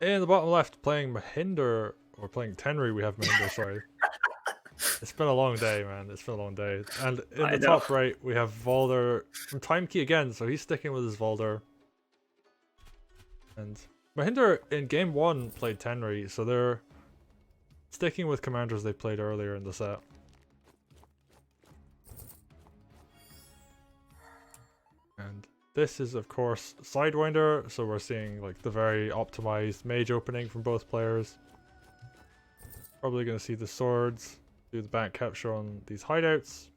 In the bottom left, playing m0h1nder, or playing Tenry, we have m0h1nder, sorry. It's been a long day, man. It's been a long day. And in I the know. top right, we have xTimeKey from XTimeKey again, so he's sticking with his xTimeKey. And m0h1nder in game 1 played Tenry, so they're sticking with commanders they played earlier in the set. And this is, of course, Sidewinder, so we're seeing like the very optimized mage opening from both players. Probably going to see the swords, do the back capture on these hideouts,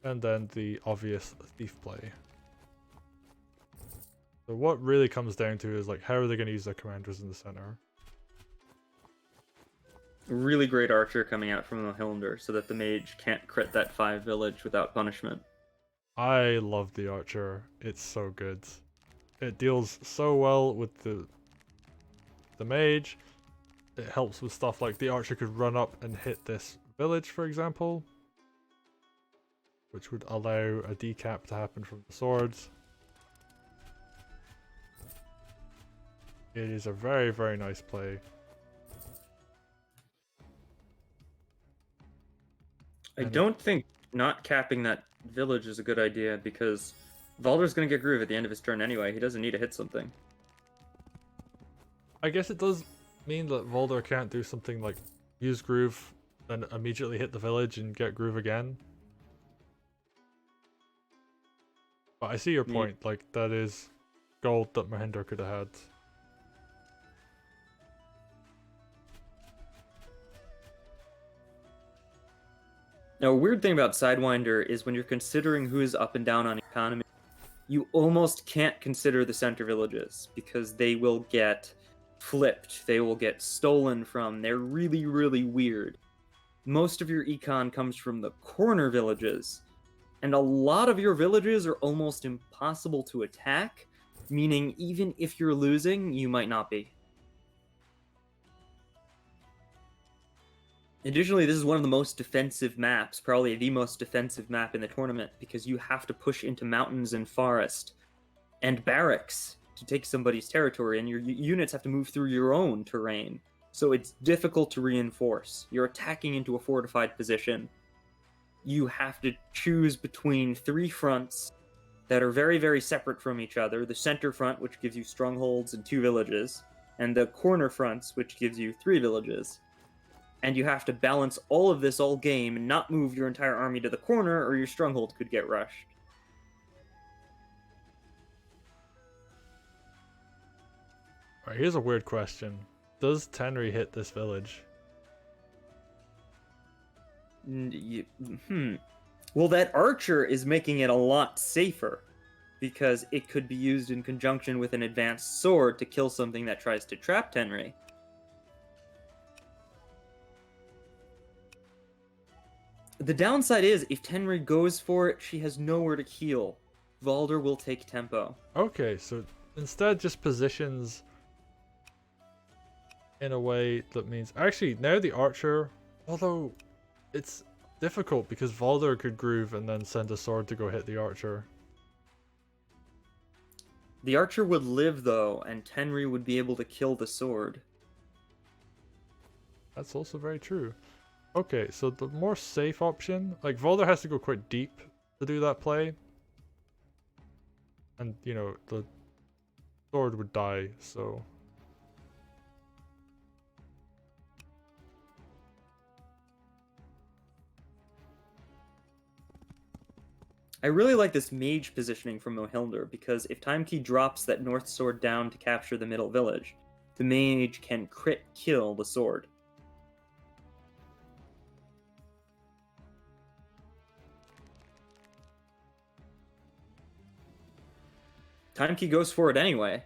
and then the obvious thief play. So what really comes down to is like, how are they going to use their commanders in the center? Really great archer coming out from m0h1nder so that the mage can't crit that 5 village without punishment. I love the archer. It's so good. It deals so well with the mage. It helps with stuff like the archer could run up and hit this village, for example, which would allow a decap to happen from the swords. It is a very, very nice play. I don't think not capping that village is a good idea because Valder's going to get Groove at the end of his turn anyway. He doesn't need to hit something. I guess it does mean that Volder can't do something like use Groove, then immediately hit the village and get Groove again. But I see your point, like that is gold that m0h1nder could have had. Now, a weird thing about Sidewinder is when you're considering who is up and down on economy, you almost can't consider the center villages because they will get flipped, they will get stolen from, they're really, really weird. Most of your econ comes from the corner villages, and a lot of your villages are almost impossible to attack, meaning even if you're losing, you might not be. Additionally, this is one of the most defensive maps, probably the most defensive map in the tournament, because you have to push into mountains and forest and barracks to take somebody's territory, and your units have to move through your own terrain. So it's difficult to reinforce. You're attacking into a fortified position. You have to choose between 3 fronts that are very, very separate from each other. The center front, which gives you strongholds and 2 villages, and the corner fronts, which gives you 3 villages. And you have to balance all of this all game and not move your entire army to the corner or your stronghold could get rushed. Alright, here's a weird question. Does Tenry hit this village? Well, that archer is making it a lot safer because it could be used in conjunction with an advanced sword to kill something that tries to trap Tenry. The downside is, if Tenry goes for it, she has nowhere to heal. Valder will take tempo. Okay, so instead just positions in a way that means... Actually, now the archer, although it's difficult because Valder could groove and then send a sword to go hit the archer. The archer would live, though, and Tenry would be able to kill the sword. That's also very true. Okay, so the more safe option, like Valder has to go quite deep to do that play. And, you know, the sword would die, so... I really like this mage positioning from m0h1nder because if XTimeKey drops that north sword down to capture the middle village, the mage can crit kill the sword. XTimeKey goes for it anyway.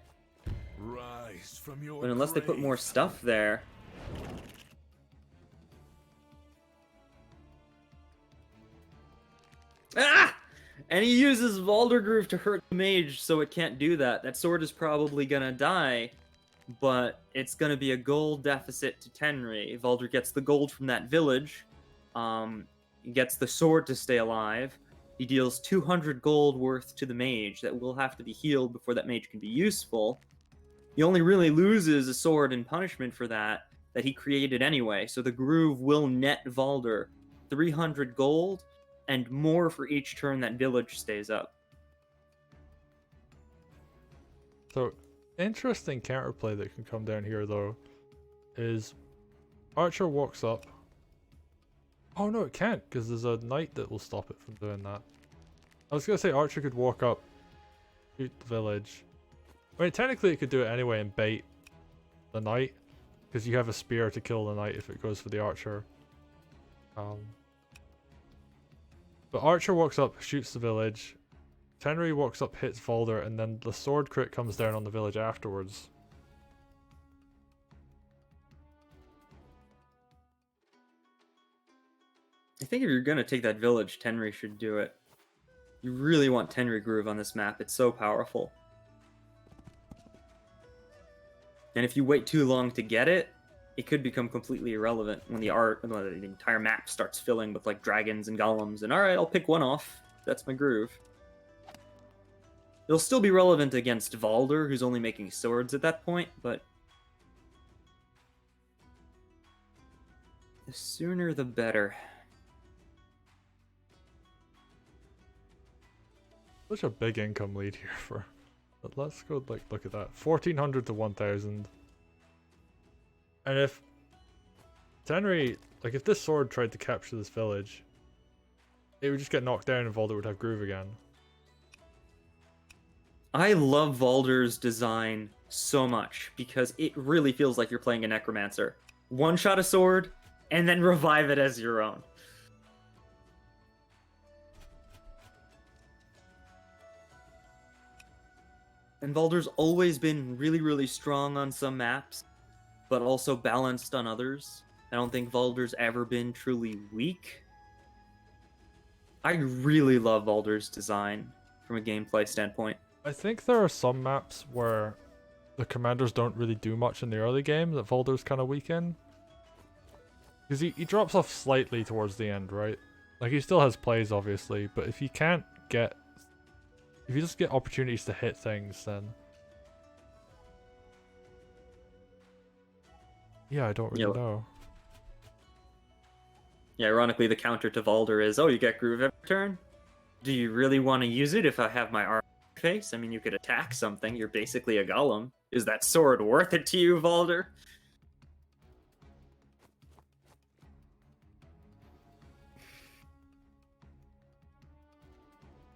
Rise from your But unless they put more stuff there... Ah! And he uses Wargroove to hurt the mage, so it can't do that. That sword is probably gonna die, but it's gonna be a gold deficit to Tenry. Valder gets the gold from that village, he gets the sword to stay alive, he deals 200 gold worth to the mage that will have to be healed before that mage can be useful, He only really loses a sword in punishment for that he created anyway. So the Groove will net Valder 300 gold and more for each turn that village stays up. So, interesting counterplay that can come down here though is Archer walks up. Oh no, it can't, because there's a knight that will stop it from doing that. I was gonna say Archer could walk up, shoot the village. I mean, technically it could do it anyway and bait the knight, because you have a spear to kill the knight if it goes for the archer. But Archer walks up, shoots the village. Tenri walks up, hits Valder, and then the sword crit comes down on the village afterwards. I think if you're gonna take that village, Tenri should do it. You really want Tenri Groove on this map. It's so powerful. And if you wait too long to get it, it could become completely irrelevant when the entire map starts filling with like dragons and golems. And alright, I'll pick one off. That's my Groove. It'll still be relevant against Valder, who's only making swords at that point, but the sooner the better. Such a big income lead here for. But let's go like look at that. 1400 to 1000. And if Tenri, like if this sword tried to capture this village, it would just get knocked down and Valder would have Groove again. I love Valder's design so much because it really feels like you're playing a Necromancer. One shot a sword and then revive it as your own. And Valder's always been really, really strong on some maps, but also balanced on others. I don't think Valder's ever been truly weak. I really love Valder's design from a gameplay standpoint. I think there are some maps where the commanders don't really do much in the early game that Valder's kind of weak in. Because he drops off slightly towards the end, right? Like he still has plays obviously, but if you can't get... If you just get opportunities to hit things, then... Yeah, I don't really know. Yeah, ironically, the counter to Valder is, oh, you get Groove every turn? Do you really want to use it if I have my armor face? I mean, you could attack something. You're basically a golem. Is that sword worth it to you, Valder?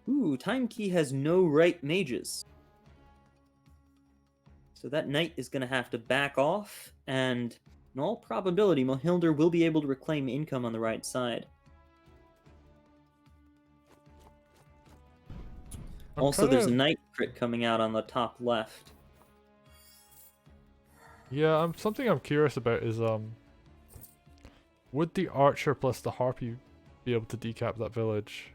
Ooh, TimeKey has no right mages. So that knight is going to have to back off, and in all probability, m0h1nder will be able to reclaim income on the right side. Also, there's a knight crit coming out on the top left. Yeah, something I'm curious about is, would the archer plus the harpy be able to decap that village?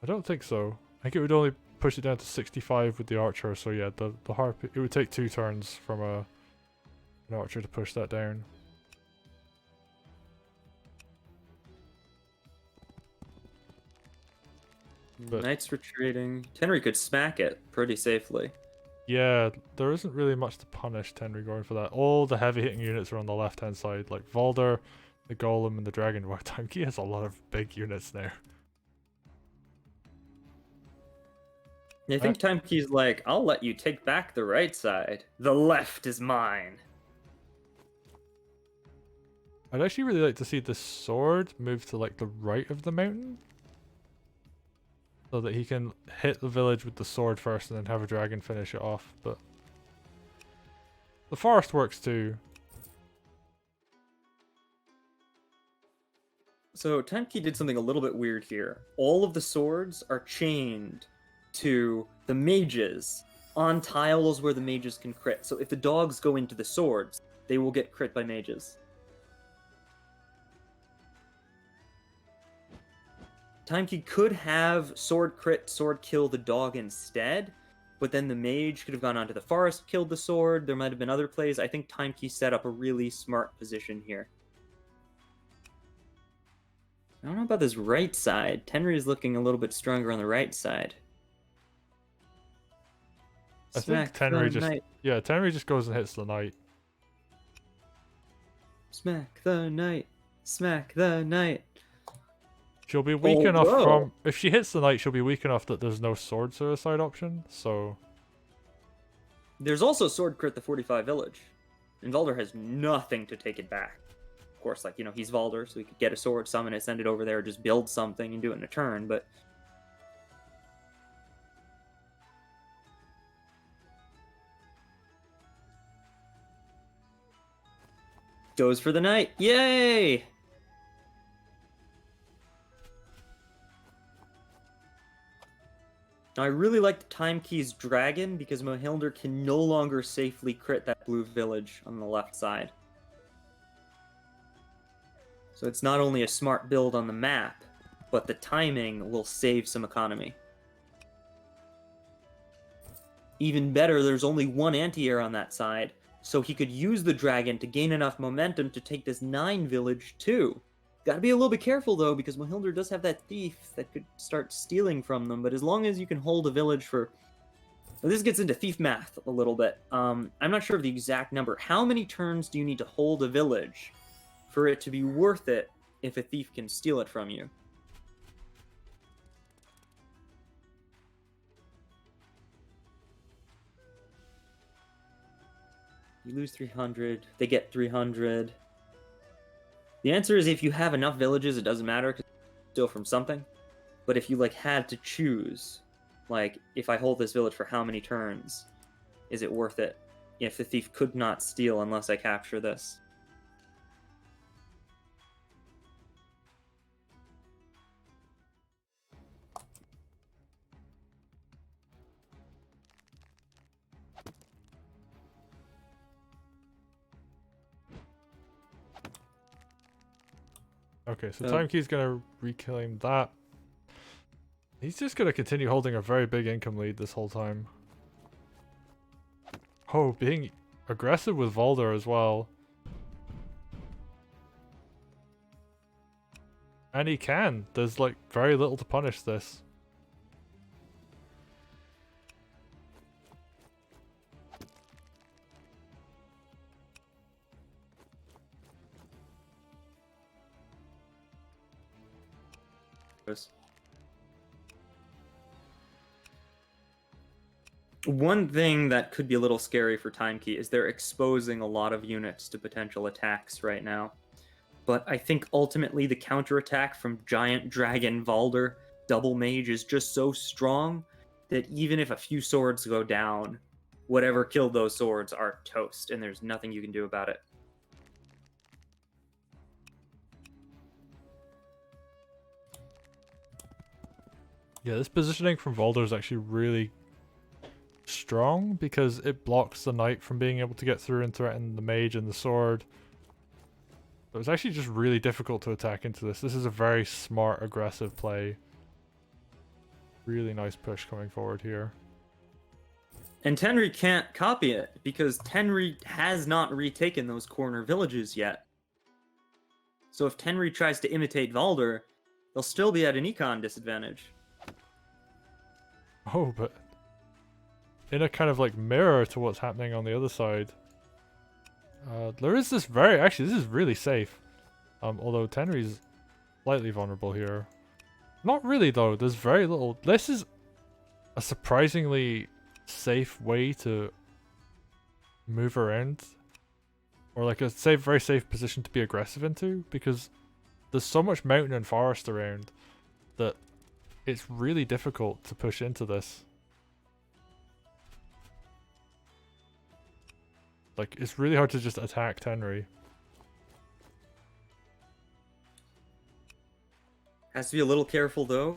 I don't think so. I think it would only push it down to 65 with the archer, so yeah, the harpy, it would take 2 turns from an archer to push that down. But Knight's retreating. Tenri could smack it pretty safely. yeah, there isn't really much to punish Tenri going for that. All the heavy hitting units are on the left hand side, like Valder, the Golem, and the Dragon. Wow, TimeKey has a lot of big units there. I think TimeKey's like, I'll let you take back the right side. The left is mine. I'd actually really like to see the sword move to like the right of the mountain, so that he can hit the village with the sword first and then have a dragon finish it off, but the forest works too. So TimeKey did something a little bit weird here. All of the swords are chained to the mages on tiles where the mages can crit. So if the dogs go into the swords, they will get crit by mages. TimeKey could have sword crit, sword kill the dog instead, but then the mage could have gone onto the forest, killed the sword. There might have been other plays. I think TimeKey set up a really smart position here. I don't know about this right side. Tenri is looking a little bit stronger on the right side. I think Tenri just yeah, Tenri just goes and hits the knight. Smack the knight. Smack the knight. She'll be weak enough whoa. from if she hits the knight, she'll be weak enough that there's no sword suicide option. So There's also sword crit the 45 village, and Valder has nothing to take it back. Of course, like, you know, he's Valder, so he could get a sword, summon it, send it over there, just build something and do it in a turn, but goes for the knight. Yay! Now, I really like the XTimeKey's dragon because M0h1nder can no longer safely crit that blue village on the left side. So it's not only a smart build on the map, but the timing will save some economy. Even better, there's only one anti-air on that side, so he could use the dragon to gain enough momentum to take this 9 village too. Gotta be a little bit careful though, because M0h1nder does have that thief that could start stealing from them, but as long as you can hold a village for... Well, this gets into thief math a little bit. I'm not sure of the exact number. How many turns do you need to hold a village for it to be worth it if a thief can steal it from you? You lose 300, they get 300. The answer is if you have enough villages, it doesn't matter, because it's still from something. But if you, like, had to choose, like, if I hold this village for how many turns, is it worth it? If the thief could not steal unless I capture this. okay, so XTimeKey's gonna reclaim that. He's just gonna continue holding a very big income lead this whole time. Oh, being aggressive with Valder as well. And he can. There's like very little to punish this. One thing that could be a little scary for XTimeKey is they're exposing a lot of units to potential attacks right now. But I think ultimately the counterattack from Giant Dragon Valder Double Mage is just so strong that even if a few swords go down, whatever killed those swords are toast, and there's nothing you can do about it. Yeah, this positioning from Valder is actually really strong because it blocks the knight from being able to get through and threaten the mage and the sword. So it's actually just really difficult to attack into this. This is a very smart, aggressive play. Really nice push coming forward here. And Tenri can't copy it because Tenri has not retaken those corner villages yet. So if Tenri tries to imitate Valder, they'll still be at an econ disadvantage. Oh, but in a kind of like mirror to what's happening on the other side. There is this actually this is really safe. Although Tenri's slightly vulnerable here. Not really though, there's very little. This is a surprisingly safe way to move around. Or like a very safe position to be aggressive into, because there's so much mountain and forest around that it's really difficult to push into this. Like, it's really hard to just attack Tenri. Has to be a little careful though,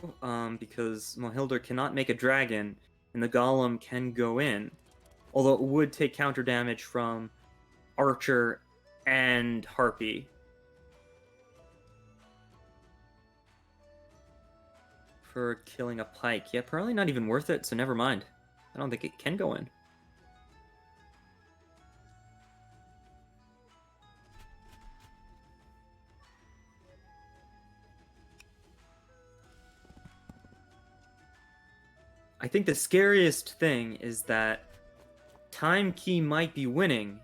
because M0h1nder cannot make a dragon, and the golem can go in. Although it would take counter damage from Archer and Harpy. For killing a pike. Yeah, probably not even worth it, so never mind. I don't think it can go in. I think the scariest thing is that XTimeKey might be winning,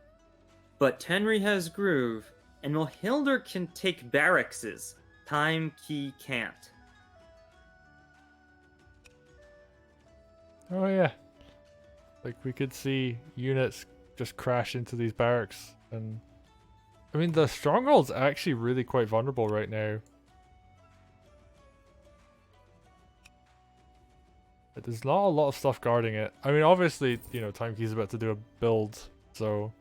but Tenri has Groove, and M0h1nder can take barracks. XTimeKey can't. Oh yeah. Like we could see units just crash into these barracks, and I mean the stronghold's actually really quite vulnerable right now. But there's not a lot of stuff guarding it. I mean obviously, you know, XTimeKey's about to do a build, so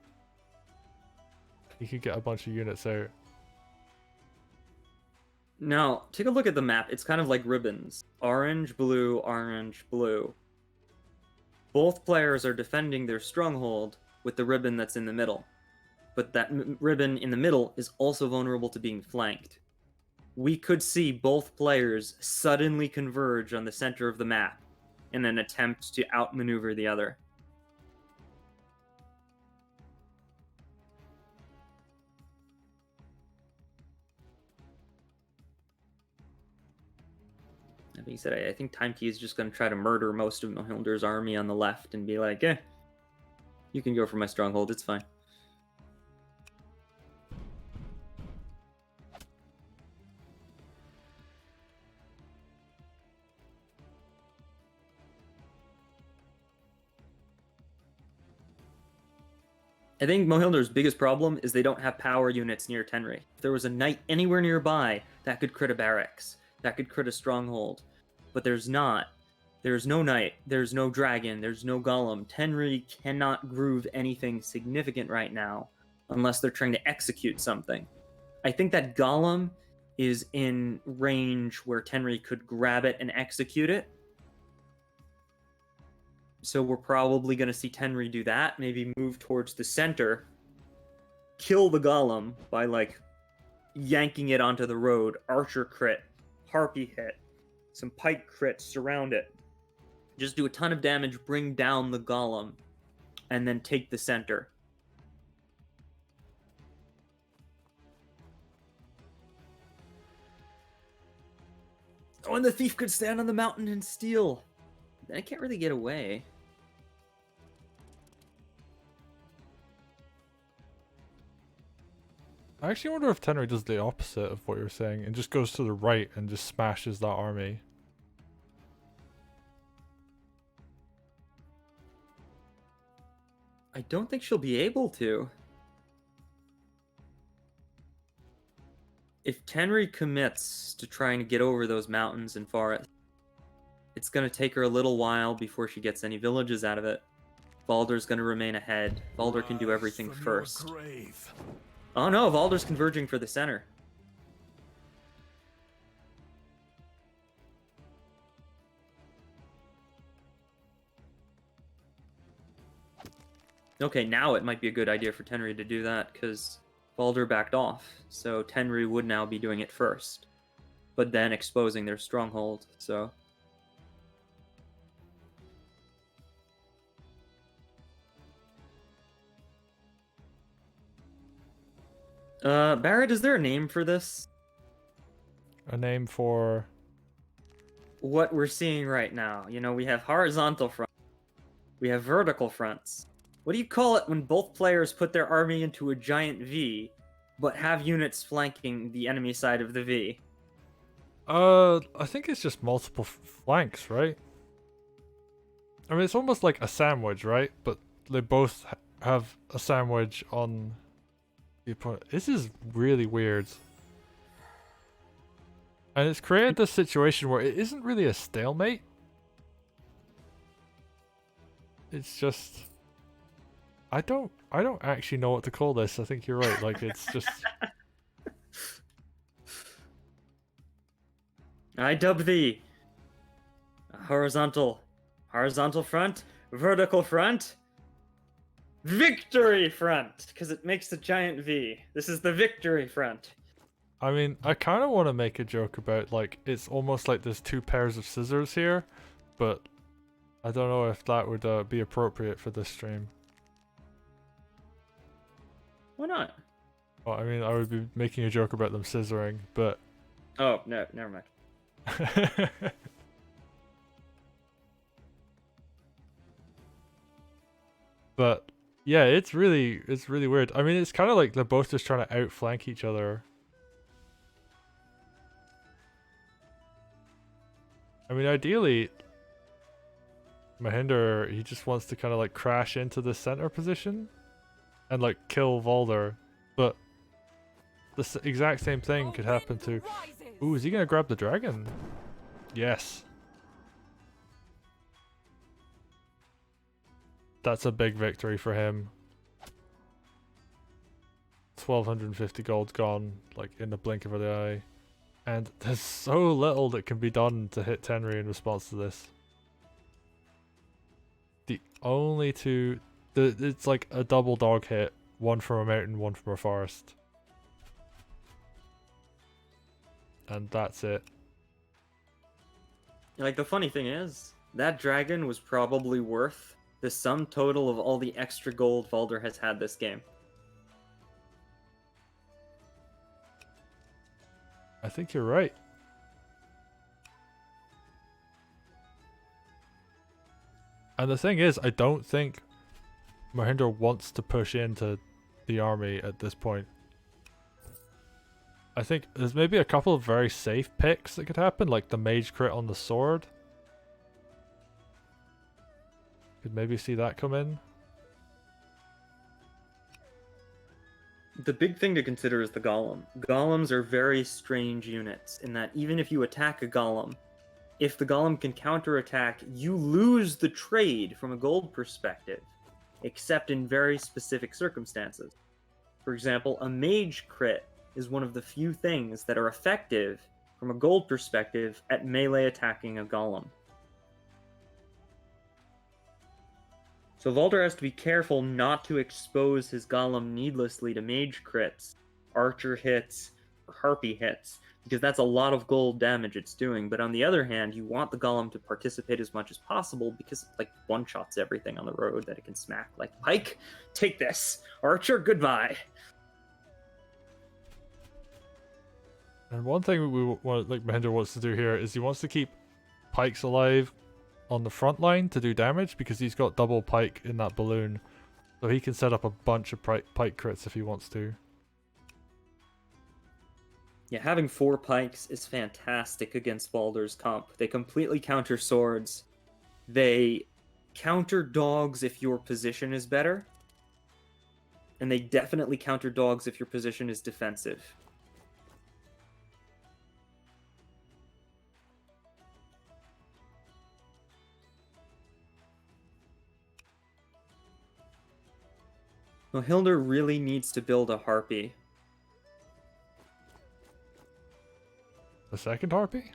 he could get a bunch of units out. Now, take a look at the map. It's kind of like ribbons. Orange, blue, orange, blue. Both players are defending their stronghold with the ribbon that's in the middle. But that ribbon in the middle is also vulnerable to being flanked. We could see both players suddenly converge on the center of the map in an attempt to outmaneuver the other. That being said, I think XTimeKey is just going to try to murder most of M0h1nder's army on the left and be like, you can go for my stronghold, it's fine. I think M0h1nder's biggest problem is they don't have power units near Tenri. If there was a knight anywhere nearby, that could crit a barracks. That could crit a stronghold. But there's not. There's no knight. There's no dragon. There's no golem. Tenri cannot groove anything significant right now unless they're trying to execute something. I think that golem is in range where Tenri could grab it and execute it. So we're probably going to see Tenri do that. Maybe move towards the center. Kill the golem by, like, yanking it onto the road. Archer crit. Harpy hit. Some pike crits, surround it. Just do a ton of damage, bring down the golem, and then take the center. Oh, and the thief could stand on the mountain and steal. Then I can't really get away. I actually wonder if Tenri does the opposite of what you're saying and just goes to the right and just smashes that army. I don't think she'll be able to. If Tenri commits to trying to get over those mountains and forests, it's going to take her a little while before she gets any villages out of it. Valder's going to remain ahead. Valder can do everything first. Oh no, Valder's converging for the center. Okay, now it might be a good idea for Tenri to do that, because Valder backed off, so Tenri would now be doing it first. But then exposing their stronghold, so... Barrett, is there a name for this? A name for... What we're seeing right now. You know, we have horizontal fronts. We have vertical fronts. What do you call it when both players put their army into a giant V, but have units flanking the enemy side of the V? I think it's just multiple flanks, right? I mean, it's almost like a sandwich, right? But they both have a sandwich on... This is really weird. And it's created this situation where it isn't really a stalemate. It's just... I don't actually know what to call this. I think you're right. Like, it's just... I dub thee horizontal front, vertical front, victory front, because it makes a giant V. This is the victory front. I mean, I kind of want to make a joke about, like, it's almost like there's two pairs of scissors here, but I don't know if that would be appropriate for this stream. Why not? Well, I mean, I would be making a joke about them scissoring, but... Oh, no, never mind. But yeah, it's really weird. I mean, it's kind of like they're both just trying to outflank each other. I mean, ideally, m0h1nder, he just wants to kind of like crash into the center position and like kill Valder, but the exact same thing could happen to... Ooh, is he gonna grab the dragon? Yes. That's a big victory for him. 1250 gold gone, like in the blink of an eye. And there's so little that can be done to hit Tenri in response to this. The only two... it's like a double dog hit. One from a mountain, one from a forest. And that's it. Like, the funny thing is, that dragon was probably worth the sum total of all the extra gold Valder has had this game. I think you're right. And the thing is, I don't think m0h1nder wants to push into the army at this point. I think there's maybe a couple of very safe picks that could happen, like the mage crit on the sword. Could maybe see that come in. The big thing to consider is the golem. Golems are very strange units in that even if you attack a golem, if the golem can counterattack, you lose the trade from a gold perspective, except in very specific circumstances. For example, a mage crit is one of the few things that are effective from a gold perspective at melee attacking a golem. So Valder has to be careful not to expose his golem needlessly to mage crits, archer hits, or harpy hits, because that's a lot of gold damage it's doing. But on the other hand, you want the golem to participate as much as possible because it like one-shots everything on the road that it can smack. Like, Pike, take this. Archer, goodbye. And one thing we want, like m0h1nder wants to do here is he wants to keep pikes alive on the front line to do damage because he's got double pike in that balloon, so he can set up a bunch of pike crits if he wants to. Yeah, having 4 pikes is fantastic against Valder's comp. They completely counter swords. They counter dogs if your position is better. And they definitely counter dogs if your position is defensive. m0h1nder really needs to build a harpy. The second harpy?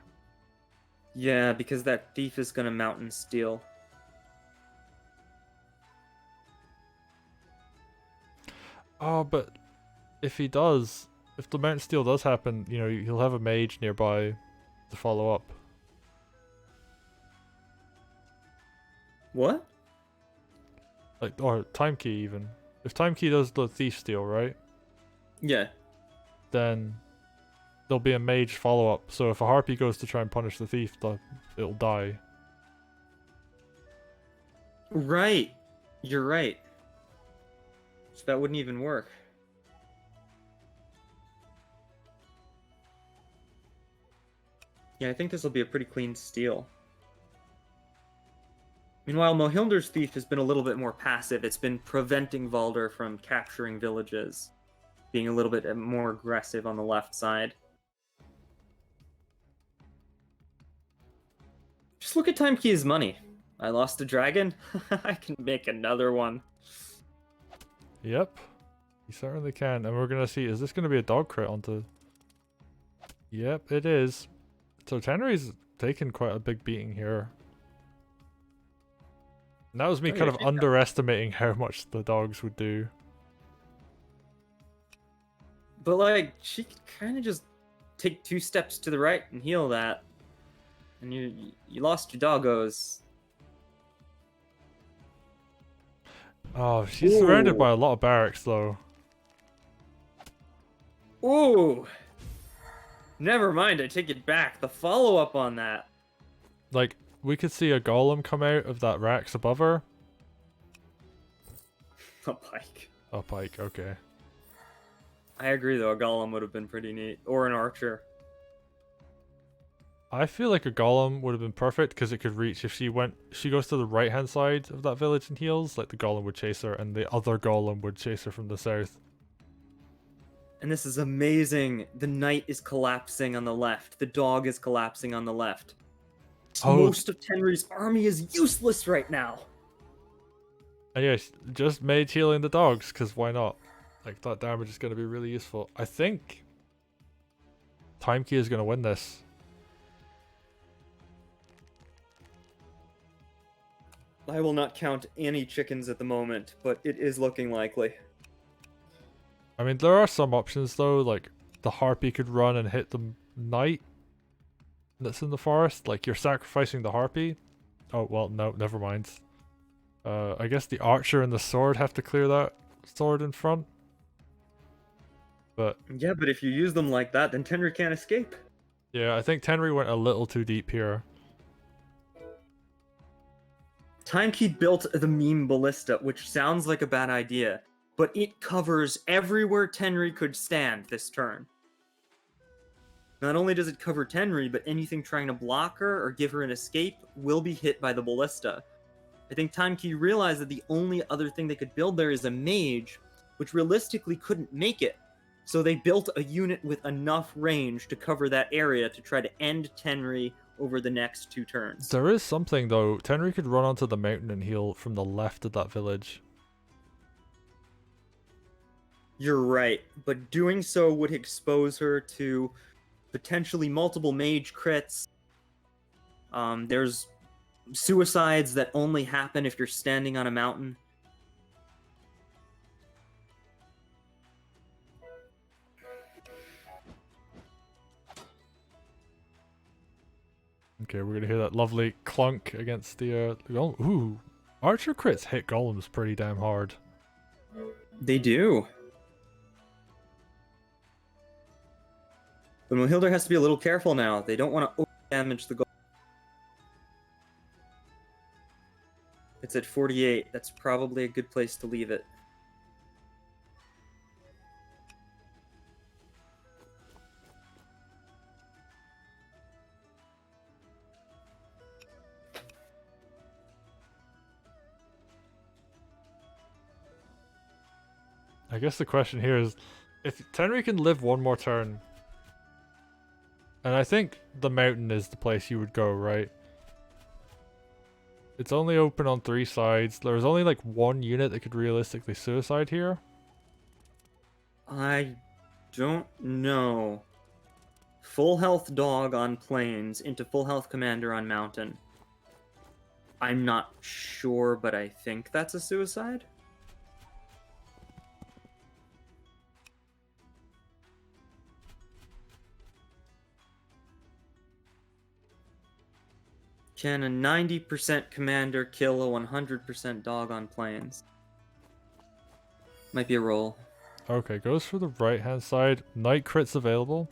Yeah, because that thief is gonna mountain steal. Oh, but if he does, if the mountain steal does happen, you know, he'll have a mage nearby to follow up. What? Like, or TimeKey even. If TimeKey does the thief steal, right? Yeah. Then there'll be a mage follow-up, so if a harpy goes to try and punish the thief, it'll die. Right. You're right. So that wouldn't even work. Yeah, I think this will be a pretty clean steal. Meanwhile, m0h1nder's thief has been a little bit more passive. It's been preventing Valder from capturing villages, being a little bit more aggressive on the left side. Just look at TimeKey's money. I lost a dragon. I can make another one. Yep. You certainly can. And we're going to see, is this going to be a dog crit onto... Yep, it is. So Tenri's taken quite a big beating here. And that was me kind of underestimating how much the dogs would do. But like, she could kind of just take 2 steps to the right and heal that. And you lost your doggos. Oh, she's surrounded by a lot of barracks though. Ooh! Never mind, I take it back. The follow-up on that. Like, we could see a golem come out of that racks above her. A pike. A pike, okay. I agree though, a golem would have been pretty neat. Or an archer. I feel like a golem would have been perfect because it could reach if she goes to the right hand side of that village and heals, like the golem would chase her and the other golem would chase her from the south. And this is amazing. The knight is collapsing on the left. The dog is collapsing on the left. Oh. Most of Tenry's army is useless right now. And yes, just mage healing the dogs, because why not? Like, that damage is going to be really useful. I think XTimeKey is going to win this. I will not count any chickens at the moment, but it is looking likely. I mean, there are some options though, like the harpy could run and hit the knight that's in the forest. Like, you're sacrificing the harpy. Oh, well, no, never mind. I guess the archer and the sword have to clear that sword in front. But Yeah, but if you use them like that, then Tenry can't escape. yeah, I think Tenry went a little too deep here. XTimeKey built the meme ballista, which sounds like a bad idea, but it covers everywhere Tenry could stand this turn. Not only does it cover Tenry, but anything trying to block her or give her an escape will be hit by the ballista. I think XTimeKey realized that the only other thing they could build there is a mage, which realistically couldn't make it. So they built a unit with enough range to cover that area to try to end Tenry over the next 2 turns. There is something though. Tenry could run onto the mountain and heal from the left of that village. You're right, but doing so would expose her to potentially multiple mage crits. There's suicides that only happen if you're standing on a mountain. Okay, we're gonna hear that lovely clunk against the golem. Ooh, archer crits hit golems pretty damn hard. They do. But M0h1nder has to be a little careful now. They don't want to over-damage the golem. It's at 48. That's probably a good place to leave it. I guess the question here is, if Tenry can live one more turn, and I think the mountain is the place you would go, right? It's only open on 3 sides. There's only like 1 unit that could realistically suicide here. I don't know. Full health dog on plains into full health commander on mountain. I'm not sure, but I think that's a suicide. Can a 90% commander kill a 100% dog on plains? Might be a roll. Okay, goes for the right hand side. Knight crits available.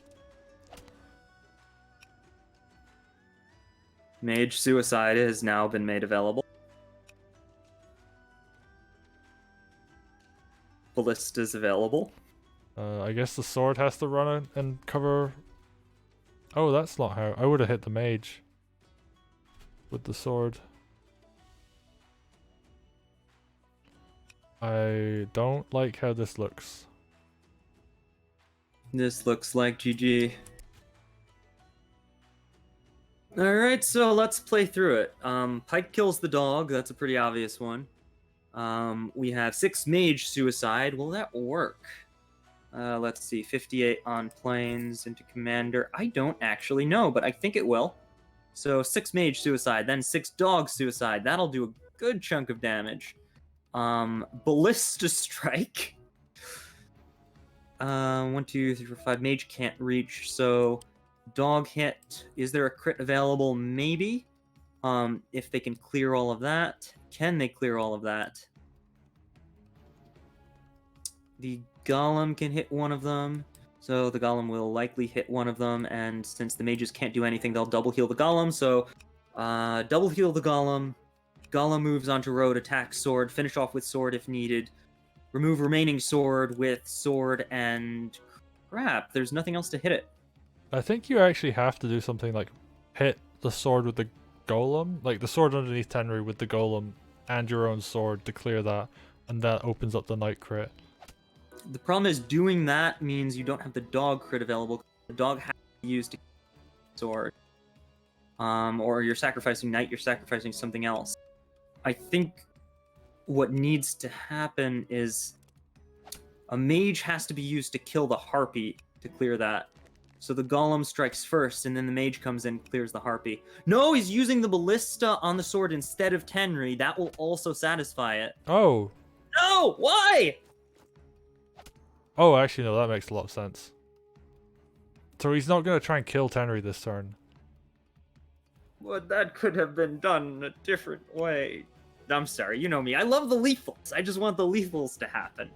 Mage suicide has now been made available. Ballista's available. I guess the sword has to run in and cover. Oh, that's not how. I would have hit the mage with the sword. I don't like how this looks. This looks like GG. Alright, so let's play through it. Pike kills the dog, that's a pretty obvious one. We have 6 mage suicide. Will that work? Let's see, 58 on plains into commander. I don't actually know, but I think it will. So 6 mage suicide, then 6 dog suicide. That'll do a good chunk of damage. Ballista strike. 1, 2, 3, 4, 5. Mage can't reach, so dog hit. Is there a crit available? Maybe. If they can clear all of that. Can they clear all of that? The golem can hit one of them. So the golem will likely hit one of them, and since the mages can't do anything, they'll double heal the golem. So, double heal the golem. Golem moves onto road, attacks sword, finish off with sword if needed. remove remaining sword with sword and crap. There's nothing else to hit it. I think you actually have to do something like hit the sword with the golem, like the sword underneath Tenri with the golem and your own sword to clear that, and that opens up the knight crit. The problem is doing that means you don't have the dog crit available. The dog has to be used to kill the sword. Or you're sacrificing knight, you're sacrificing something else. I think what needs to happen is a mage has to be used to kill the harpy to clear that. So the golem strikes first, and then the mage comes in and clears the harpy. No, he's using the ballista on the sword instead of Tenri. That will also satisfy it. Oh. No! Why? Oh, actually, no, that makes a lot of sense. So he's not going to try and kill Tenri this turn. Well, that could have been done a different way. I'm sorry, you know me. I love the lethals. I just want the lethals to happen.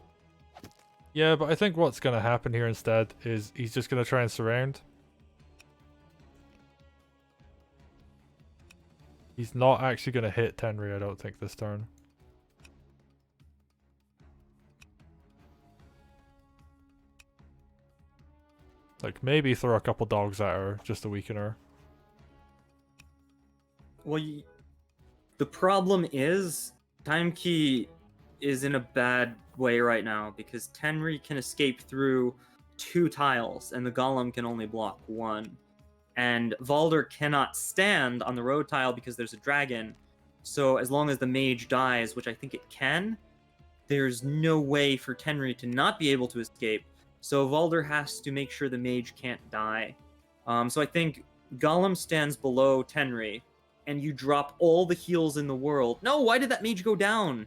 Yeah, but I think what's going to happen here instead is he's just going to try and surround. He's not actually going to hit Tenri, I don't think, this turn. Like, maybe throw a couple dogs at her, just to weaken her. Well, the problem is TimeKey is in a bad way right now because Tenri can escape through 2 tiles and the golem can only block 1. And Valder cannot stand on the road tile because there's a dragon. So as long as the mage dies, which I think it can, there's no way for Tenri to not be able to escape. So Valder has to make sure the mage can't die. So I think Golem stands below Tenri, and you drop all the heals in the world. No, why did that mage go down?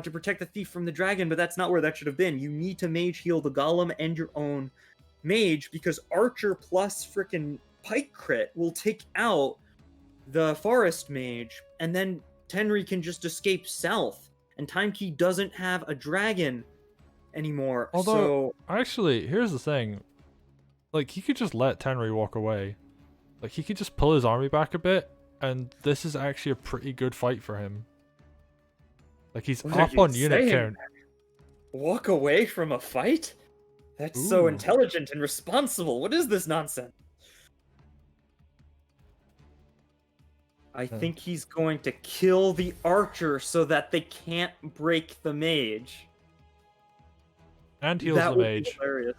To protect the thief from the dragon, but that's not where that should have been. You need to mage heal the Golem and your own mage, because Archer plus frickin' Pike crit will take out the Forest Mage, and then Tenri can just escape south, and TimeKey doesn't have a dragon anymore. Although, actually, here's the thing. Like, he could just let Tenri walk away. Like, he could just pull his army back a bit, and this is actually a pretty good fight for him. Like, he's up on unit count. Walk away from a fight? That's so intelligent and responsible. What is this nonsense? I think he's going to kill the archer so that they can't break the mage. And heals the mage. Be hilarious.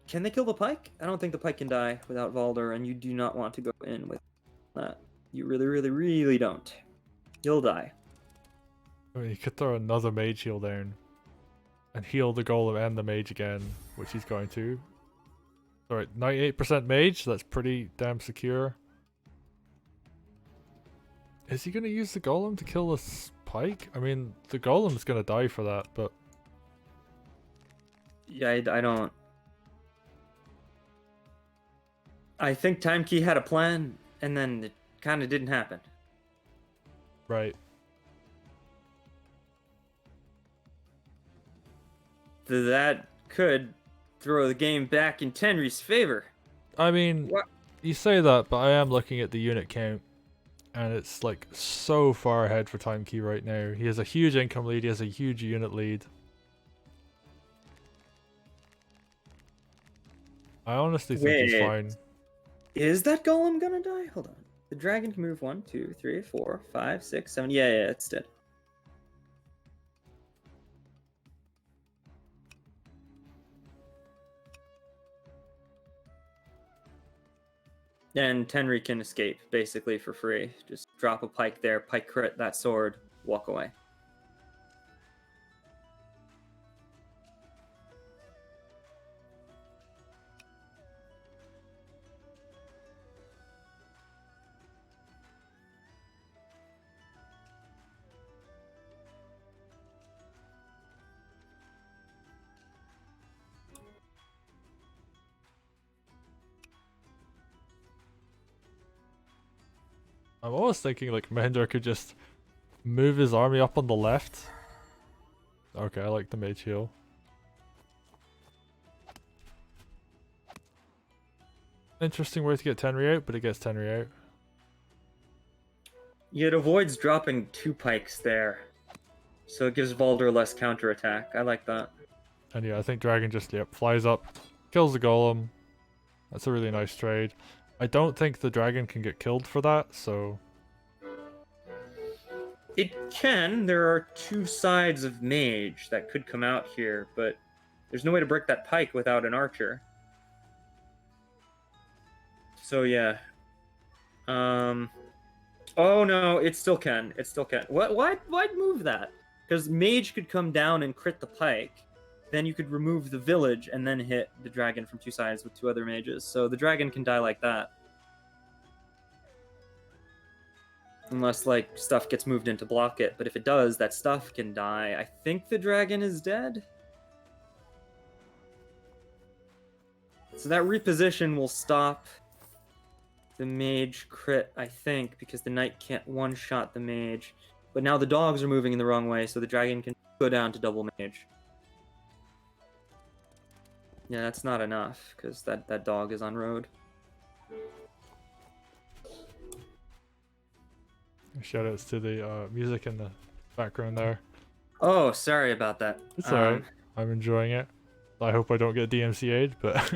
Can they kill the pike? I don't think the pike can die without Valder, and you do not want to go in with that. You really, really, really don't. He'll die. I mean, he could throw another mage heal down and heal the golem and the mage again, which he's going to. Alright, 98% mage, that's pretty damn secure. Is he going to use the golem to kill this pike? I mean, the golem's going to die for that, but... Yeah, I don't... I think TimeKey had a plan, and then it kind of didn't happen. Right. That could throw the game back in Tenri's favor. I mean, What? You say that, but I am looking at the unit count, and it's like so far ahead for TimeKey right now. He has a huge income lead, he has a huge unit lead. I honestly think he's fine. Is that golem gonna die? Hold on. The dragon can move 1, 2, 3, 4, 5, 6, 7. Yeah, it's dead. And Tenri can escape, basically, for free. Just drop a pike there, pike crit that sword, walk away. I'm always thinking like M0h1nder could just move his army up on the left. Okay, I like the mage heal. Interesting way to get Tenri out, but it gets Tenri out. It avoids dropping 2 pikes there. So it gives Valder less counterattack. I like that. And yeah, I think Dragon just, yep, flies up, kills the golem. That's a really nice trade. I don't think the dragon can get killed for that, so... It can. There are 2 sides of mage that could come out here, but there's no way to break that pike without an archer. So yeah. Oh no, it still can. It still can. Why'd move that? Because mage could come down and crit the pike. Then you could remove the village and then hit the dragon from 2 sides with 2 other mages. So the dragon can die like that. Unless, like, stuff gets moved in to block it. But if it does, that stuff can die. I think the dragon is dead. So that reposition will stop the mage crit, I think, because the knight can't one-shot the mage. But now the dogs are moving in the wrong way, so the dragon can go down to double mage. Yeah, that's not enough, because that dog is on road. Shoutouts to the music in the background there. Oh, sorry about that. It's alright. I'm enjoying it. I hope I don't get DMCA'd, but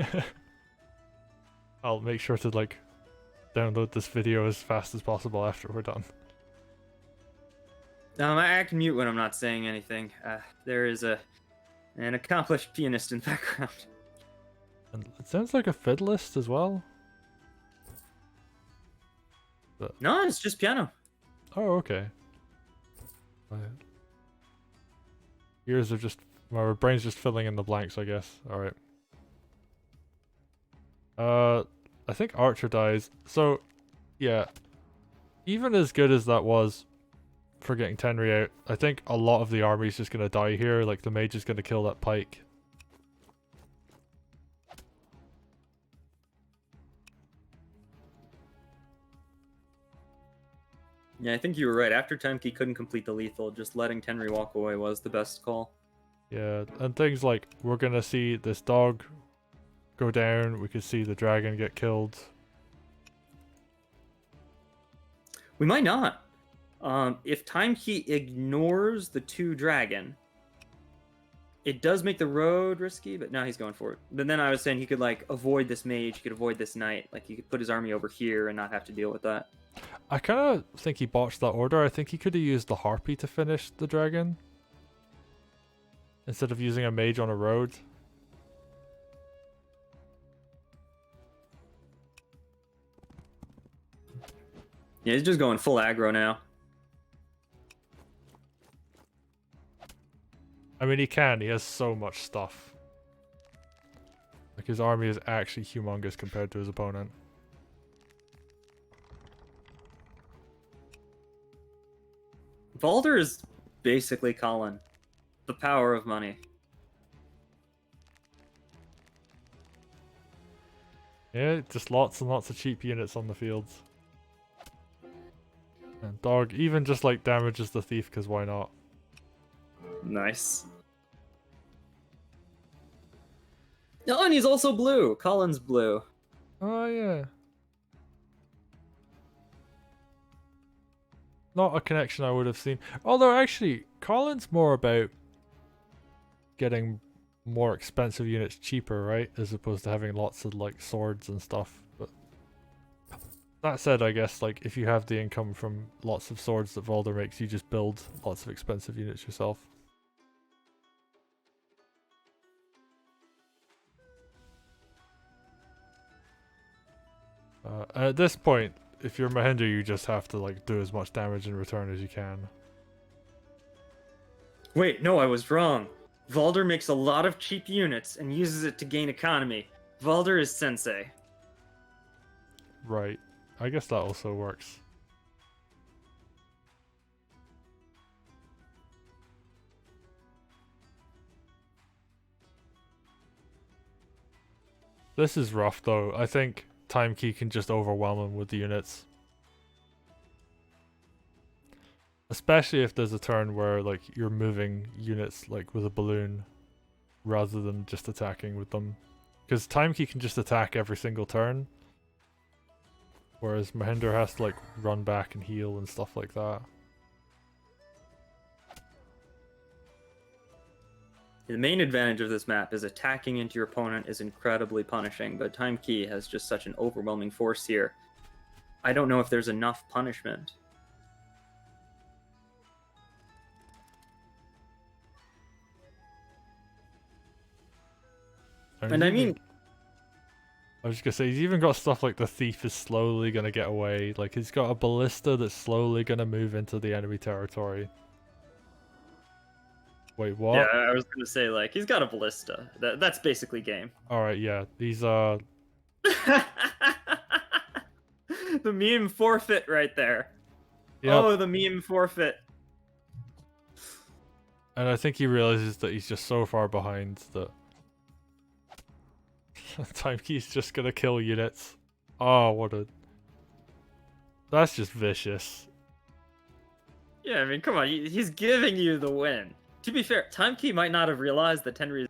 I'll make sure to like download this video as fast as possible after we're done. I act mute when I'm not saying anything. There is an accomplished pianist in the background. And it sounds like a fiddlist as well. But... No, it's just piano. Oh, okay. My ears are just... my brain's just filling in the blanks, I guess. Alright. I think Archer dies. So, yeah. Even as good as that was for getting Tenri out, I think a lot of the army's just gonna die here. Like, the mage is gonna kill that pike. Yeah, I think you were right. After Timekey couldn't complete the lethal, just letting Tenri walk away was the best call. Yeah, and things like, we're gonna see this dog go down, we could see the dragon get killed. We might not. If Timekey ignores the 2 dragon, it does make the road risky, but now he's going for it. But then I was saying he could, like, avoid this mage, he could avoid this knight. Like, he could put his army over here and not have to deal with that. I kind of think he botched that order. I think he could have used the harpy to finish the dragon instead of using a mage on a road. Yeah, he's just going full aggro now. I mean, he can. He has so much stuff. Like, his army is actually humongous compared to his opponent. Valder is basically Colin. The power of money. Yeah, just lots and lots of cheap units on the fields. And dog even just like damages the thief, because why not? Nice. Oh, and he's also blue. Colin's blue. Oh yeah. Not a connection I would have seen. Although actually, Colin's more about getting more expensive units cheaper, right? As opposed to having lots of like swords and stuff. But that said, I guess like if you have the income from lots of swords that Valder makes, you just build lots of expensive units yourself. At this point, if you're M0h1nder, you just have to like do as much damage in return as you can. Wait, no, I was wrong. Valder makes a lot of cheap units and uses it to gain economy. Valder is sensei. Right. I guess that also works. This is rough though. I think Timekey can just overwhelm him with the units. Especially if there's a turn where like you're moving units like with a balloon rather than just attacking with them. Because Timekey can just attack every single turn. Whereas M0h1nder has to like run back and heal and stuff like that. The main advantage of this map is attacking into your opponent is incredibly punishing, but XTimeKey has just such an overwhelming force here. I don't know if there's enough punishment. And I mean, I was just gonna say, he's even got stuff like the thief is slowly gonna get away. Like, he's got a ballista that's slowly gonna move into the enemy territory. Wait, what? yeah, I was gonna say, like, he's got a ballista. That's basically game. Alright, yeah. These The meme forfeit right there. Yep. Oh, the meme forfeit. And I think he realizes that he's just so far behind that XTimeKey's just gonna kill units. Oh, what a... That's just vicious. Yeah, I mean, come on, he's giving you the win. To be fair, XTimeKey might not have realized that Tenri.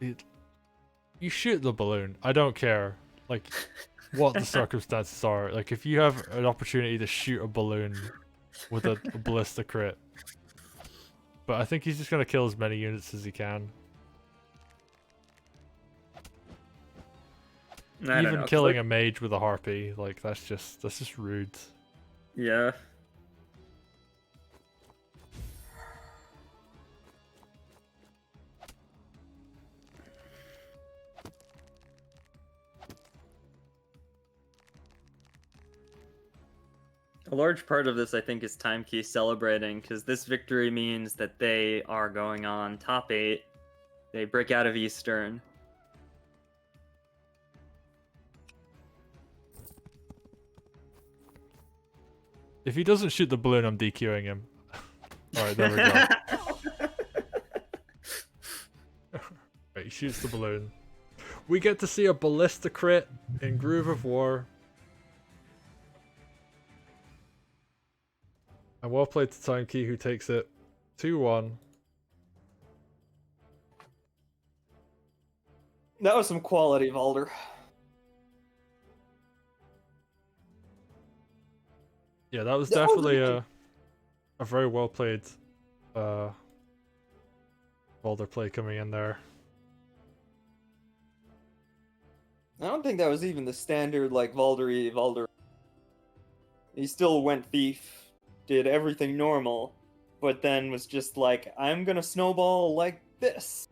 You shoot the balloon. I don't care. Like, what the circumstances are. Like, if you have an opportunity to shoot a balloon with a ballista crit. But I think he's just gonna kill as many units as he can. Even killing a mage with a harpy, like, that's just rude. Yeah. A large part of this, I think, is XTimeKey celebrating, because this victory means that they are going on top 8. They break out of Eastern. If he doesn't shoot the balloon, I'm DQing him. Alright, there we go. Right, he shoots the balloon. We get to see a ballista crit in Groove of War. And well played to XTimeKey, who takes it 2-1. That was some quality, Valder. Yeah, that was definitely a very well played Valder play coming in there. I don't think that was even the standard, like, Valder. He still went thief, did everything normal, but then was just like, I'm gonna snowball like this.